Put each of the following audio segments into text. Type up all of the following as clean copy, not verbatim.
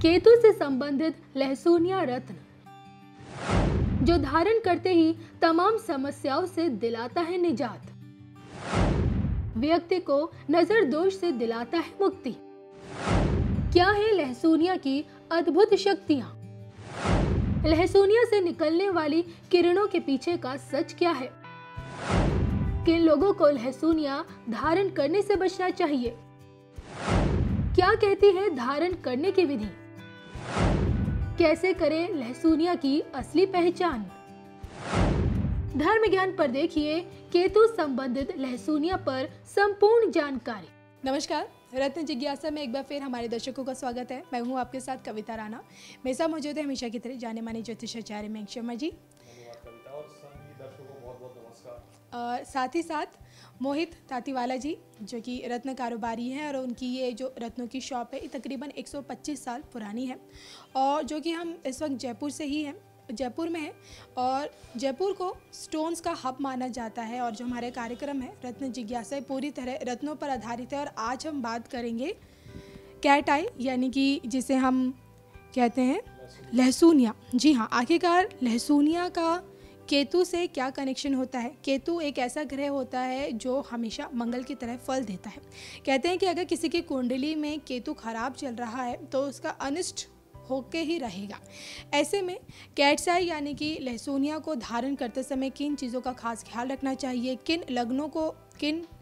केतु से संबंधित लहसुनिया रत्न जो धारण करते ही तमाम समस्याओं से दिलाता है निजात, व्यक्ति को नजर दोष से दिलाता है मुक्ति। क्या है लहसुनिया की अद्भुत शक्तियां? लहसुनिया से निकलने वाली किरणों के पीछे का सच क्या है? किन लोगों को लहसुनिया धारण करने से बचना चाहिए? क्या कहती है धारण करने की विधि? कैसे करें लहसुनिया की असली पहचान? धर्म ज्ञान पर देखिए केतु संबंधित लहसुनिया पर संपूर्ण जानकारी। नमस्कार, रत्न जिज्ञासा में एक बार फिर हमारे दर्शकों का स्वागत है। मैं हूं आपके साथ कविता राणा। मेरे साथ मौजूद है हमेशा की तरह जाने माने ज्योतिषाचार्य मयंक शर्मा जी। धन्यवाद कविता, और सभी दर्शकों को बहुत बहुत नमस्कार। और साथ ही साथ मोहित तातीवाला जी, जो कि रत्न कारोबारी हैं, और उनकी ये जो रत्नों की शॉप है ये तकरीबन 125 साल पुरानी है, और जो कि हम इस वक्त जयपुर में है, और जयपुर को स्टोन्स का हब माना जाता है। और जो हमारे कार्यक्रम है रत्न जिज्ञासा पूरी तरह रत्नों पर आधारित है। और आज हम बात करेंगे कैट आई, यानी कि जिसे हम कहते हैं लहसुनिया। जी हाँ, आखिरकार लहसुनिया का केतु से क्या कनेक्शन होता है? केतु एक ऐसा ग्रह होता है जो हमेशा मंगल की तरह फल देता है। कहते हैं कि अगर किसी की कुंडली में केतु खराब चल रहा है तो उसका अनिष्ट होके ही रहेगा। ऐसे में कैट्स आई यानी कि लहसुनिया को धारण करते समय किन चीज़ों का खास ख्याल रखना चाहिए, किन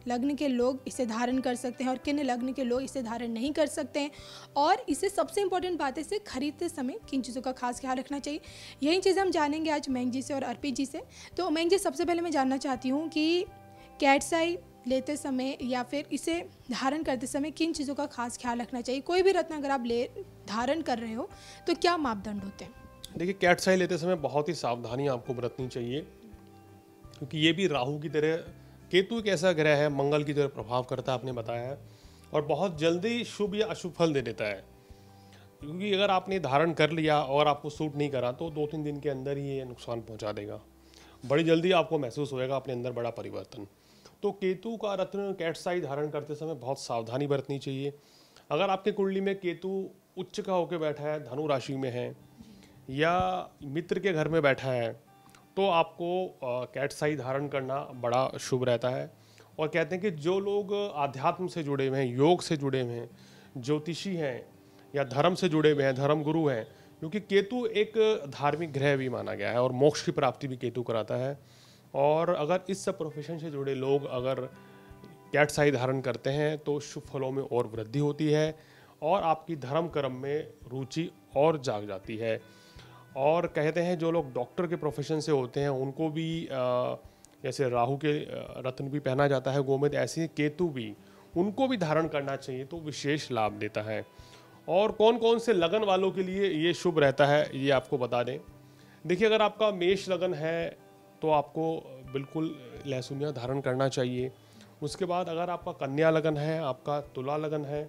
लग्न के लोग इसे धारण कर सकते हैं और किन लग्न के लोग इसे धारण नहीं कर सकते हैं, और इसे सबसे इम्पोर्टेंट बात है इसे खरीदते समय किन चीज़ों का खास ख्याल रखना चाहिए, यही चीज़ हम जानेंगे आज मयंक जी से और अर्पित जी से। तो मयंक जी, सबसे पहले मैं जानना चाहती हूँ कि कैट्स आई लेते समय या फिर इसे धारण करते समय किन चीज़ों का खास ख्याल रखना चाहिए? कोई भी रत्न अगर आप धारण कर रहे हो तो क्या मापदंड होते हैं? देखिए, कैट्स आई लेते समय बहुत ही सावधानी आपको बरतनी चाहिए, क्योंकि ये भी राहु की तरह, केतु एक ऐसा ग्रह है, मंगल की तरह प्रभाव करता है, आपने बताया है, और बहुत जल्दी शुभ या अशुभ फल दे देता है। क्योंकि अगर आपने धारण कर लिया और आपको सूट नहीं करा तो 2-3 दिन के अंदर ही ये नुकसान पहुंचा देगा। बड़ी जल्दी आपको महसूस होएगा अपने अंदर बड़ा परिवर्तन। तो केतु का रत्न कैट्स आई धारण करते समय बहुत सावधानी बरतनी चाहिए। अगर आपके कुंडली में केतु उच्च का होकर बैठा है, धनु राशि में है या मित्र के घर में बैठा है, तो आपको कैट्स आई धारण करना बड़ा शुभ रहता है। और कहते हैं कि जो लोग आध्यात्म से जुड़े हुए हैं, योग से जुड़े हुए हैं, ज्योतिषी हैं या धर्म से जुड़े हुए हैं, धर्म गुरु हैं, क्योंकि केतु एक धार्मिक ग्रह भी माना गया है और मोक्ष की प्राप्ति भी केतु कराता है। और अगर इस सब प्रोफेशन से जुड़े लोग अगर कैट्स आई धारण करते हैं तो शुभ फलों में और वृद्धि होती है और आपकी धर्म कर्म में रुचि और जाग जाती है। और कहते हैं जो लोग डॉक्टर के प्रोफेशन से होते हैं उनको भी जैसे राहु के रत्न भी पहना जाता है गोमेद, ऐसे ही केतु भी, उनको भी धारण करना चाहिए तो विशेष लाभ देता है। और कौन कौन से लगन वालों के लिए ये शुभ रहता है ये आपको बता दें। देखिए, अगर आपका मेष लगन है तो आपको बिल्कुल लहसुनिया धारण करना चाहिए। उसके बाद अगर आपका कन्या लगन है, आपका तुला लगन है,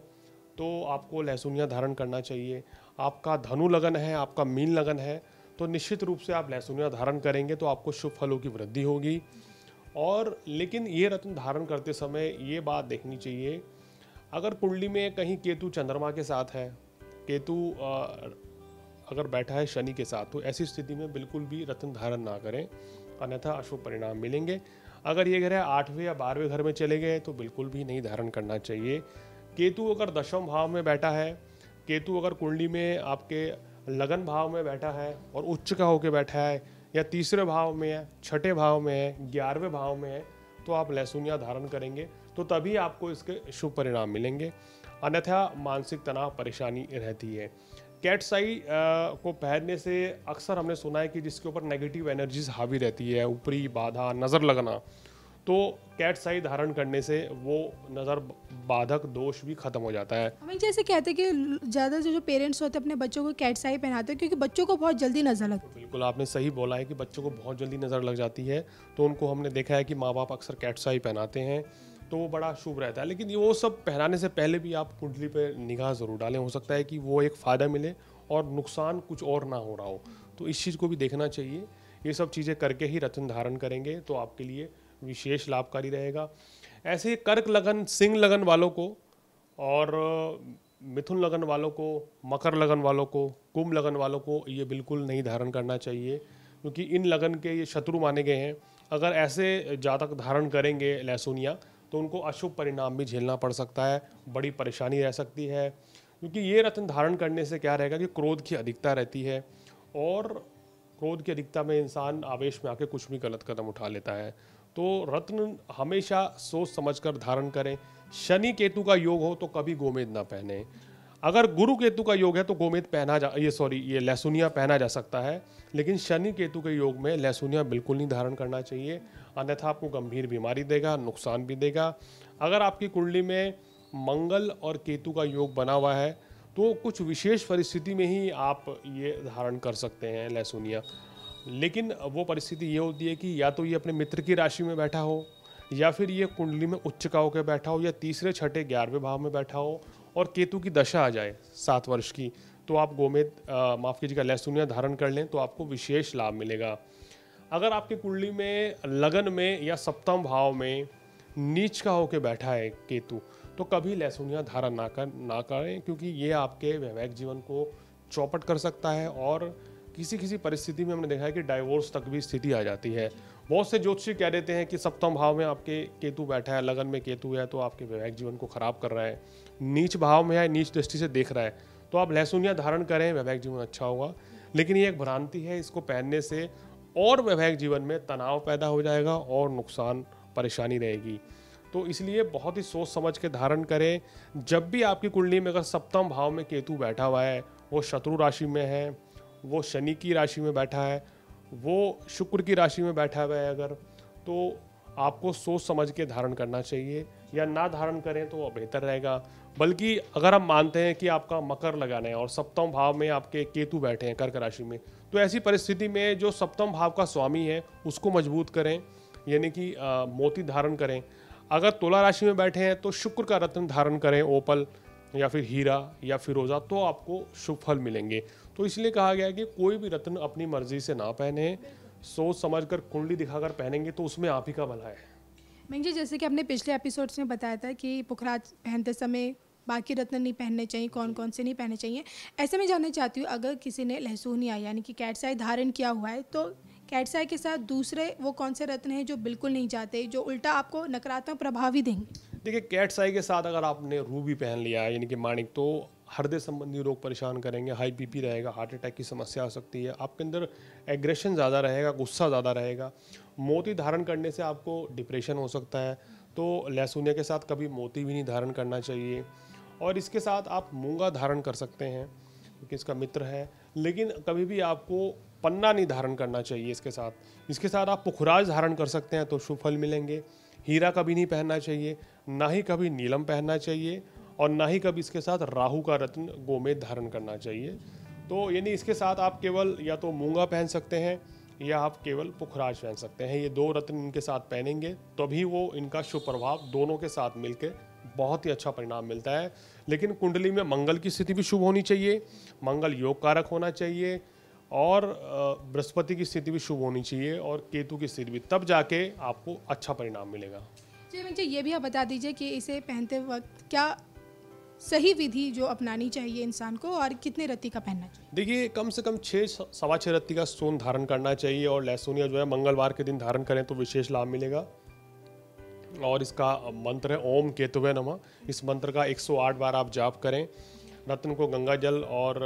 तो आपको लहसुनिया धारण करना चाहिए। आपका धनु लगन है, आपका मीन लगन है, तो निश्चित रूप से आप लहसुनिया धारण करेंगे तो आपको शुभ फलों की वृद्धि होगी। और लेकिन ये रत्न धारण करते समय ये बात देखनी चाहिए, अगर कुंडली में कहीं केतु चंद्रमा के साथ है, केतु अगर बैठा है शनि के साथ, तो ऐसी स्थिति में बिल्कुल भी रत्न धारण ना करें, अन्यथा अशुभ परिणाम मिलेंगे। अगर ये ग्रह 8वें या 12वें घर में चले गए तो बिल्कुल भी नहीं धारण करना चाहिए। केतु अगर 10वें भाव में बैठा है, केतु अगर कुंडली में आपके लगन भाव में बैठा है और उच्च का होकर बैठा है, या 3रे भाव में है, 6ठे भाव में है, 11वें भाव में है, तो आप लहसुनिया धारण करेंगे तो तभी आपको इसके शुभ परिणाम मिलेंगे, अन्यथा मानसिक तनाव परेशानी रहती है। कैट्स आई को पहनने से अक्सर हमने सुना है कि जिसके ऊपर नेगेटिव एनर्जीज हावी रहती है, ऊपरी बाधा, नज़र लगना, तो कैट्स आई धारण करने से वो नज़र बाधक दोष भी खत्म हो जाता है। हमें जैसे कहते हैं कि ज़्यादा जो पेरेंट्स होते हैं अपने बच्चों को कैट्स आई पहनाते हैं क्योंकि बच्चों को बहुत जल्दी नज़र लगती है। बिल्कुल आपने सही बोला है कि बच्चों को बहुत जल्दी नज़र लग जाती है, तो उनको हमने देखा है कि माँ बाप अक्सर कैट्स आई पहनाते हैं, तो वो बड़ा शुभ रहता है। लेकिन वो सब पहनाने से पहले भी आप कुंडली पर निगाह ज़रूर डालें, हो सकता है कि वो एक फ़ायदा मिले और नुकसान कुछ और ना हो रहा हो, तो इस चीज़ को भी देखना चाहिए। ये सब चीज़ें करके ही रत्न धारण करेंगे तो आपके लिए विशेष लाभकारी रहेगा। ऐसे कर्क लगन, सिंह लगन वालों को और मिथुन लगन वालों को, मकर लगन वालों को, कुंभ लगन वालों को ये बिल्कुल नहीं धारण करना चाहिए, क्योंकि इन लगन के ये शत्रु माने गए हैं। अगर ऐसे जातक धारण करेंगे लहसुनिया तो उनको अशुभ परिणाम भी झेलना पड़ सकता है, बड़ी परेशानी रह सकती है। क्योंकि ये रत्न धारण करने से क्या रहेगा कि क्रोध की अधिकता रहती है, और क्रोध की अधिकता में इंसान आवेश में आके कुछ भी गलत कदम उठा लेता है। तो रत्न हमेशा सोच समझकर धारण करें। शनि केतु का योग हो तो कभी गोमेद ना पहने। अगर गुरु केतु का योग है तो गोमेद पहना जा ये लहसुनिया पहना जा सकता है, लेकिन शनि केतु के योग में लहसुनिया बिल्कुल नहीं धारण करना चाहिए, अन्यथा आपको गंभीर बीमारी देगा, नुकसान भी देगा। अगर आपकी कुंडली में मंगल और केतु का योग बना हुआ है तो कुछ विशेष परिस्थिति में ही आप ये धारण कर सकते हैं लहसुनिया। लेकिन वो परिस्थिति ये होती है कि या तो ये अपने मित्र की राशि में बैठा हो, या फिर ये कुंडली में उच्च का होकर बैठा हो, या तीसरे छठे 11वें भाव में बैठा हो और केतु की दशा आ जाए 7 वर्ष की, तो आप गोमेद माफ़ कीजिएगा लहसुनिया धारण कर लें तो आपको विशेष लाभ मिलेगा। अगर आपकी कुंडली में लगन में या सप्तम भाव में नीच का होकर बैठा है केतु, तो कभी लहसुनिया धारण ना करें, क्योंकि ये आपके वैवाहिक जीवन को चौपट कर सकता है, और किसी किसी परिस्थिति में हमने देखा है कि डाइवोर्स तक भी स्थिति आ जाती है। बहुत से ज्योतिषी कह देते हैं कि सप्तम भाव में आपके केतु बैठा है, लगन में केतु है तो आपके वैवाहिक जीवन को खराब कर रहा है, नीच भाव में है, नीच दृष्टि से देख रहा है, तो आप लहसुनिया धारण करें, वैवाहिक जीवन अच्छा होगा। लेकिन ये एक भ्रांति है, इसको पहनने से और वैवाहिक जीवन में तनाव पैदा हो जाएगा और नुकसान परेशानी रहेगी। तो इसलिए बहुत ही सोच समझ के धारण करें। जब भी आपकी कुंडली में अगर सप्तम भाव में केतु बैठा हुआ है, वो शत्रु राशि में है, वो शनि की राशि में बैठा है, वो शुक्र की राशि में बैठा हुआ है अगर, तो आपको सोच समझ के धारण करना चाहिए, या ना धारण करें तो बेहतर रहेगा। बल्कि अगर हम मानते हैं कि आपका मकर लगाना है और सप्तम भाव में आपके केतु बैठे हैं कर्क राशि में, तो ऐसी परिस्थिति में जो सप्तम भाव का स्वामी है उसको मजबूत करें, यानी कि मोती धारण करें। अगर तुला राशि में बैठे हैं तो शुक्र का रत्न धारण करें, ओपल या फिर हीरा या फिरोजा, तो आपको शुभ फल मिलेंगे। तो इसलिए कहा गया है कि कोई भी रत्न अपनी मर्जी से ना पहने, सोच समझकर कुंडली दिखाकर पहनेंगे तो उसमें आप ही का भला है। मैं जी, जैसे कि आपने पिछले एपिसोड्स में बताया था कि पुखराज पहनते समय बाकी रत्न नहीं पहनने चाहिए, कौन कौन से नहीं पहनने चाहिए, ऐसे में जानना चाहती हूँ अगर किसी ने लहसुनिया यानी कि कैट्स आई धारण किया हुआ है, तो कैट्स आई के साथ दूसरे वो कौन से रत्न हैं जो बिल्कुल नहीं जाते, जो उल्टा आपको नकारात्मक प्रभाव ही देंगे? देखिए, कैट्स आई के साथ अगर आपने रूबी पहन लिया है यानी कि माणिक, तो हृदय संबंधी रोग परेशान करेंगे, हाई बीपी रहेगा, हार्ट अटैक की समस्या आ सकती है, आपके अंदर एग्रेशन ज़्यादा रहेगा, गुस्सा ज़्यादा रहेगा। मोती धारण करने से आपको डिप्रेशन हो सकता है, तो लहसुनिया के साथ कभी मोती भी नहीं धारण करना चाहिए। और इसके साथ आप मूंगा धारण कर सकते हैं क्योंकि इसका मित्र है, लेकिन कभी भी आपको पन्ना नहीं धारण करना चाहिए इसके साथ आप पुखराज धारण कर सकते हैं तो शुभ फल मिलेंगे। हीरा कभी नहीं पहनना चाहिए, ना ही कभी नीलम पहनना चाहिए, और ना ही कभी इसके साथ राहु का रत्न गोमेद धारण करना चाहिए। तो यानी इसके साथ आप केवल या तो मूंगा पहन सकते हैं या आप केवल पुखराज पहन सकते हैं। ये 2 रत्न इनके साथ पहनेंगे तभी वो इनका शुभ प्रभाव दोनों के साथ मिलकर बहुत ही अच्छा परिणाम मिलता है। लेकिन कुंडली में मंगल की स्थिति भी शुभ होनी चाहिए, मंगल योग कारक होना चाहिए, और बृहस्पति की स्थिति भी शुभ होनी चाहिए, और केतु की स्थिति भी, तब जाके आपको अच्छा परिणाम मिलेगा। जी, मुझे ये भी आप बता दीजिए कि इसे पहनते वक्त क्या सही विधि जो अपनानी चाहिए इंसान को, और कितने रत्ती का पहनना चाहिए? देखिए, कम से कम 6-6.25 रत्ती का सोन धारण करना चाहिए, और लहसुनिया जो है मंगलवार के दिन धारण करें तो विशेष लाभ मिलेगा। और इसका मंत्र है ओम केतुवे नमः। इस मंत्र का 108 बार आप जाप करें। रत्न को गंगा जल और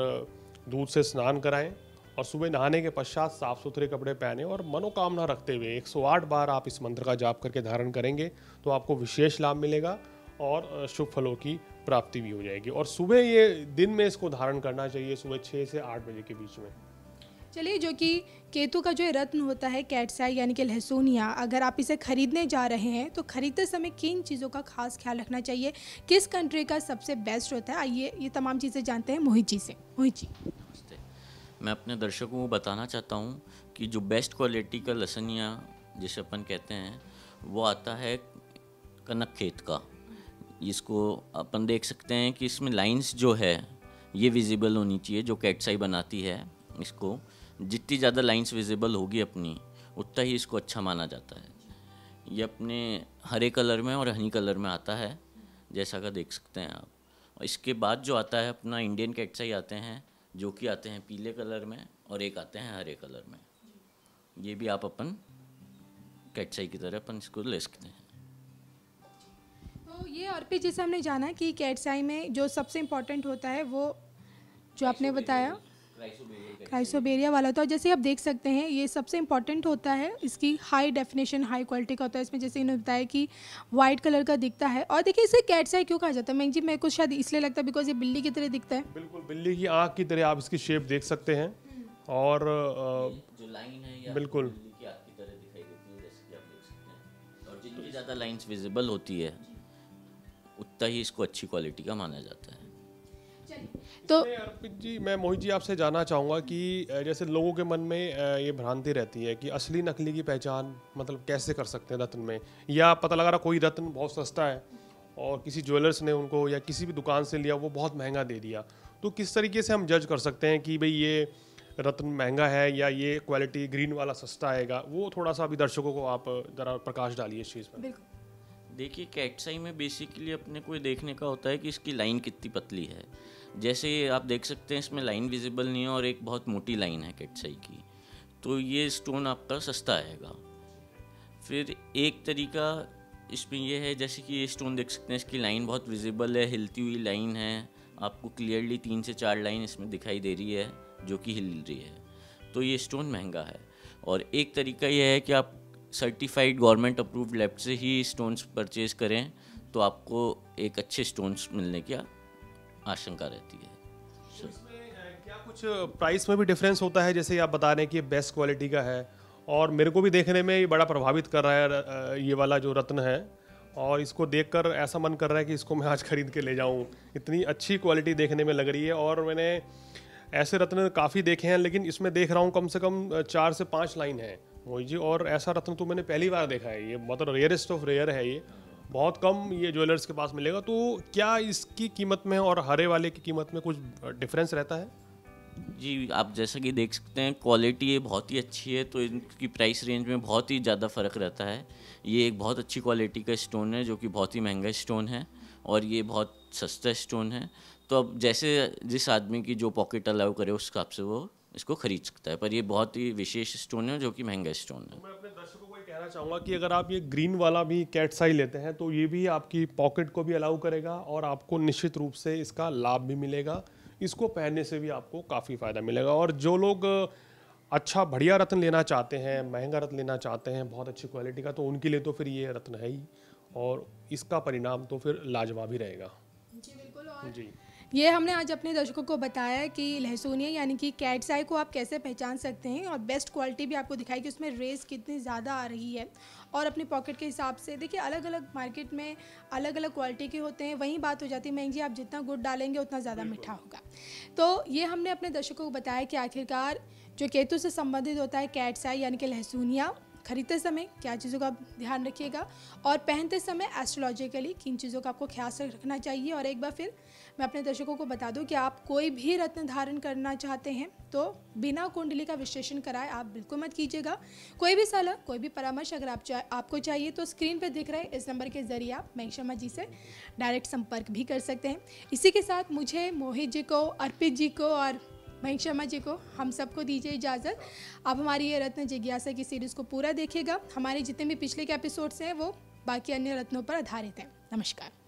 दूध से स्नान कराएं, और सुबह नहाने के पश्चात साफ सुथरे कपड़े पहने और मनोकामना रखते हुए 108 बार आप इस मंत्र का जाप करके धारण करेंगे तो आपको विशेष लाभ मिलेगा और शुभ फलों की प्राप्ति भी हो जाएगी। और सुबह ये दिन में इसको धारण करना चाहिए, सुबह 6 से 8 बजे के बीच में। चलिए, जो कि केतु का जो रत्न होता है कैट्स आई यानी कि लहसुनिया, अगर आप इसे खरीदने जा रहे हैं तो खरीदते समय किन चीज़ों का खास ख्याल रखना चाहिए, किस कंट्री का सबसे बेस्ट होता है, आइए ये तमाम चीज़ें जानते हैं मोहित जी से। मोहित जी, मैं अपने दर्शकों को बताना चाहता हूँ कि जो बेस्ट क्वालिटी का लहसुनिया जिसे अपन कहते हैं वो आता है कनक खेत का। इसको अपन देख सकते हैं कि इसमें लाइंस जो है ये विजिबल होनी चाहिए, जो कैट्स आई बनाती है इसको जितनी ज़्यादा लाइंस विजिबल होगी अपनी उतना ही इसको अच्छा माना जाता है। ये अपने हरे कलर में और हनी कलर में आता है, जैसा का देख सकते हैं आप। और इसके बाद जो आता है अपना इंडियन कैटसाई आते हैं, जो कि आते हैं पीले कलर में और एक आते हैं हरे कलर में। ये भी आप अपन कैटसाई की तरह अपन इसको ले सकते हैं। तो ये अर्पित, जैसे हमने जाना कि कैटसाई में जो सबसे इम्पोर्टेंट होता है वो जो आपने बताया क्राइसोबेरिया वाला था। जैसे आप देख सकते हैं ये सबसे इम्पॉर्टेंट होता है, इसकी हाई डेफिनेशन हाई क्वालिटी का होता है। इसमें जैसे इन्होंने बताया कि वाइट कलर का दिखता है। और देखिए इसे कैटसाई क्यों कहा जाता है मैंग जी? मेरे को शायद इसलिए लगता है बिकॉज ये बिल्ली की तरह दिखता है। बिल्कुल बिल्ली की आँख की तरह आप इसकी शेप देख सकते हैं। और जो लाइन है या बिल्कुल बिल्ली की आँख की तरह दिखाई देती है, जैसे कि आप देख सकते हैं। और जितनी ज़्यादा लाइंस विजिबल होती है उतना ही इसको अच्छी क्वालिटी का माना जाता है। तो अर्पित जी, मैं मोहित जी आपसे जानना चाहूँगा कि जैसे लोगों के मन में ये भ्रांति रहती है कि असली नकली की पहचान मतलब कैसे कर सकते हैं रत्न में, या पता लगा रहा कोई रत्न बहुत सस्ता है और किसी ज्वेलर्स ने उनको या किसी भी दुकान से लिया वो बहुत महंगा दे दिया, तो किस तरीके से हम जज कर सकते हैं कि भाई ये रत्न महंगा है या ये क्वालिटी ग्रीन वाला सस्ता आएगा? वो थोड़ा सा अभी दर्शकों को आप ज़रा प्रकाश डालिए इस चीज़ पर। बिल्कुल देखिए कैटसाई में बेसिकली अपने को ये देखने का होता है कि इसकी लाइन कितनी पतली है। जैसे आप देख सकते हैं इसमें लाइन विजिबल नहीं है और एक बहुत मोटी लाइन है कैटसाई की, तो ये स्टोन आपका सस्ता आएगा। फिर एक तरीका इसमें ये है, जैसे कि ये स्टोन देख सकते हैं इसकी लाइन बहुत विजिबल है, हिलती हुई लाइन है, आपको क्लियरली 3 से 4 लाइन इसमें दिखाई दे रही है जो कि हिल रही है, तो ये स्टोन महंगा है। और एक तरीका ये है कि आप सर्टिफाइड गवर्नमेंट अप्रूव्ड लैब से ही स्टोन्स परचेज करें, तो आपको एक अच्छे स्टोन्स मिलने की आशंका रहती है। क्या कुछ प्राइस में भी डिफरेंस होता है? जैसे आप बता रहे हैं कि ये बेस्ट क्वालिटी का है और मेरे को भी देखने में ये बड़ा प्रभावित कर रहा है ये वाला जो रत्न है, और इसको देखकर ऐसा मन कर रहा है कि इसको मैं आज खरीद के ले जाऊं। इतनी अच्छी क्वालिटी देखने में लग रही है। और मैंने ऐसे रत्न काफ़ी देखे हैं लेकिन इसमें देख रहा हूँ कम से कम 4 से 5 लाइन है मोहित जी, और ऐसा रत्न तो मैंने पहली बार देखा है। ये मतलब रेयरेस्ट ऑफ रेयर है, ये बहुत कम ये ज्वेलर्स के पास मिलेगा। तो क्या इसकी कीमत में और हरे वाले की कीमत में कुछ डिफरेंस रहता है? जी, आप जैसा कि देख सकते हैं क्वालिटी ये बहुत ही अच्छी है, तो इनकी प्राइस रेंज में बहुत ही ज़्यादा फ़र्क रहता है। ये एक बहुत अच्छी क्वालिटी का स्टोन है जो कि बहुत ही महंगा स्टोन है, और ये बहुत सस्ता स्टोन है। तो अब जैसे जिस आदमी की जो पॉकेट अलाउ करे उस हिसाब से वो इसको खरीद सकता है, पर ये बहुत ही विशेष स्टोन है जो कि महंगा स्टोन है। मैं अपने दर्शकों को ये कहना चाहूँगा कि अगर आप ये ग्रीन वाला भी कैटसाई लेते हैं तो ये भी आपकी पॉकेट को भी अलाउ करेगा और आपको निश्चित रूप से इसका लाभ भी मिलेगा। इसको पहनने से भी आपको काफ़ी फ़ायदा मिलेगा। और जो लोग अच्छा बढ़िया रत्न लेना चाहते हैं, महंगा रत्न लेना चाहते हैं बहुत अच्छी क्वालिटी का, तो उनके लिए तो फिर ये रत्न है ही, और इसका परिणाम तो फिर लाजवाब ही रहेगा। जी बिल्कुल। और जी, ये हमने आज अपने दर्शकों को बताया कि लहसुनिया यानी कि कैटसाई को आप कैसे पहचान सकते हैं, और बेस्ट क्वालिटी भी आपको दिखाई कि उसमें रेस कितनी ज़्यादा आ रही है। और अपनी पॉकेट के हिसाब से देखिए अलग अलग मार्केट में अलग अलग क्वालिटी के होते हैं, वहीं बात हो जाती है महंगी जी, आप जितना गुड़ डालेंगे उतना ज़्यादा मीठा होगा। तो ये हमने अपने दर्शकों को बताया कि आखिरकार जो केतु से संबंधित होता है कैटसाई यानी कि लहसुनिया, खरीदते समय क्या चीज़ों का ध्यान रखिएगा और पहनते समय एस्ट्रोलॉजिकली किन चीज़ों का आपको ख्याल से रखना चाहिए। और एक बार फिर मैं अपने दर्शकों को बता दूं कि आप कोई भी रत्न धारण करना चाहते हैं तो बिना कुंडली का विश्लेषण कराए आप बिल्कुल मत कीजिएगा। कोई भी सलाह, कोई भी परामर्श अगर आपको चाहिए तो स्क्रीन पर दिख रहे इस नंबर के ज़रिए आप महक शर्मा जी से डायरेक्ट संपर्क भी कर सकते हैं। इसी के साथ मुझे, मोहित जी को, अर्पित जी को और महक शर्मा जी को, हम सबको दीजिए इजाज़त। आप हमारी ये रत्न जिज्ञासा की सीरीज़ को पूरा देखिएगा। हमारे जितने भी पिछले के एपिसोड्स हैं वो बाकी अन्य रत्नों पर आधारित हैं। नमस्कार।